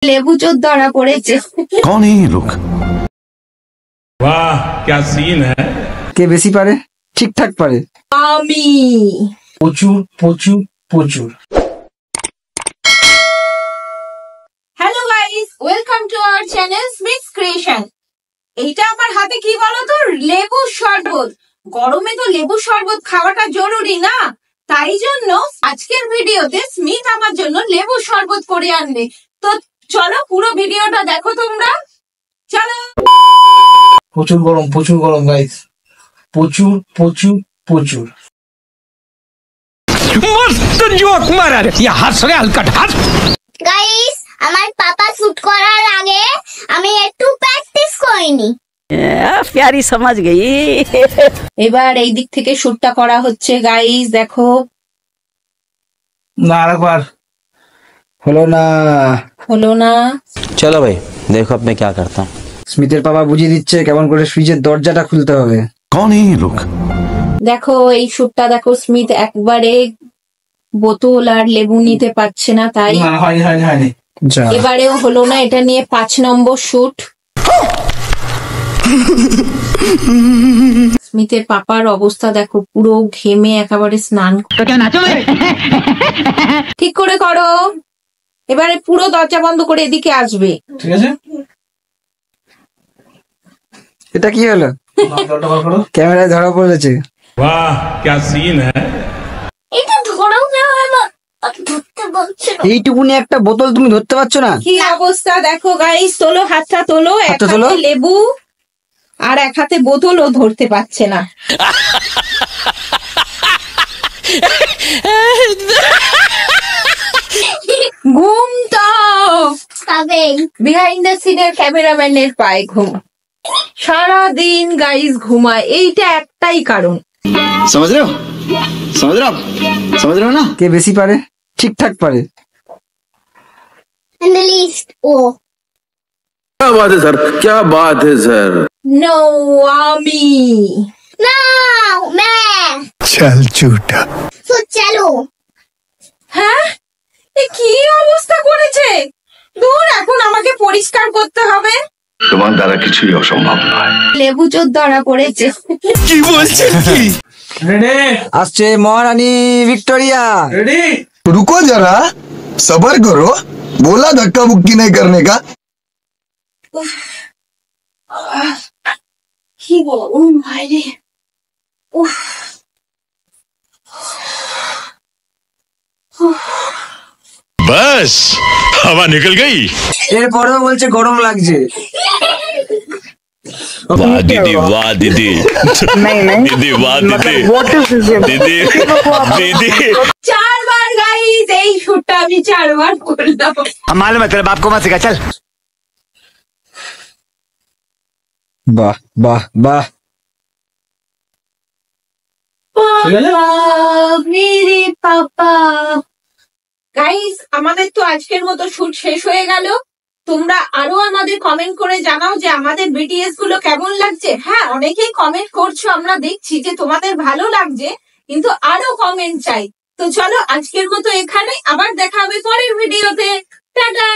লেবু চোর ধরা পড়েছে। कौन है ये लोग? वाह क्या सीन है। কে বেশি পারে? ঠিকঠাক পারে। আমি প্রচুর প্রচুর প্রচুর। Hello guys, welcome to our channel smiths creation. এইটা আমার হাতে কি বলো তো, লেবু শরবত। গরমে তো লেবু শরবত খাওয়াটা জরুরি না, তাই জন্য আজকের ভিডিওতে স্মিথ আমার জন্য লেবু শরবত করে আনবে। তো চলো পুরো ভিডিওটা দেখো তোমরা, চলো। প্রচুর গরম গাইস, প্রচুর প্রচুর প্রচুর। मस्त जोक मारा रे ये हंस रे हलकट हंस। গাইস, আমার পাপা শুট করার আগে আমি একটু প্র্যাকটিস করিনি। प्यारी समझ गई। এবার এই দিক থেকে শুটটা করা হচ্ছে গাইস, দেখো। না আরেকবার হলো না। चलो भाई देखो अब मैं क्या करता हूँ। স্মিথের বাবা বুঝিয়ে দিচ্ছে কেমন করে ফ্রিজের দরজাটা খুলতে হবে। कौन है ये लोग? দেখো এই শুটটা দেখো, স্মিথ একবারে বোতল আর লেবু নিতে পারছে না, তাই হয়নি। এবারেও হলো না। এটা নিয়ে 5 নম্বর শুট। স্মিথের পাপার অবস্থা দেখো, পুরো ঘেমে একেবারে স্নান। ঠিক করে করো। এবারে পুরো দরজা বন্ধ করে এদিকে আসবে। ঠিক আছে, এটা কি হলো? ক্যামেরায় ধরা পড়েছে। वाह क्या सीन है। এটা ধরাও না আমার, ধরতে বলছে না। এইটুকুনি একটা বোতল তুমি ধরতে পারছো না? কি অবস্থা দেখো গাইস, তোলো হাতটা তোলো। এক হাতটা তোলো। হাতে লেবু আর এক হাতে বোতল, ও ধরতে পারছে না। ঘুম তো তবে বিহাইন্ড দ্য সিনের ক্যামেরাম্যানের পায়ে ঘুম। সারাদিন গাইস ঘুমায়, এইটা একটাই কারণ। समझ रहे हो ना? কে বেশি পারে? ঠিকঠাক পারে। in the least ও क्या बात है सर, क्या बात है सर। নো, আমি নাও মে चल झूठा। তো চলো। হ্যাঁ, এ কি অবস্থা করেছে। দূর, এখন আমাকে পরিষ্কার করতে হবে। তোমার দ্বারা কিছুই অসম্ভব নয়। লেবু চোর ধরা পড়েছে। की बोलছেন কি? আসছে মহারানী ভিক্টোরিয়া। रुको जरा सबर करो, बोला धक्का मुक्की नहीं करने का। কি গরম বাইরে। উফ, बस हवा निकल गई। এরপরেও বলছে গরম লাগছে। वाह दीदी वाह दीदी दीदी वाह दीदी दीदी दीदी। 4 বার গাইস, এই শুটটা আমি 4 বার করলাম। मालूम है तेरे बाप को मत सिखा चल। বাহ বাহ বাহ। মেরে পাপা। গাইস, আমাদের তো আজকের মতো শুট শেষ হয়ে গেল। তোমরা আরো আমাদের কমেন্ট করে জানাও যে আমাদের বিটিএস গুলো কেমন লাগছে। হ্যাঁ, অনেকেই কমেন্ট করছো, আমরা দেখছি যে তোমাদের ভালো লাগছে, কিন্তু আরো কমেন্ট চাই। তো চলো আজকের মতো এখানে, আবার দেখা হবে পরের ভিডিওতে। টাটা।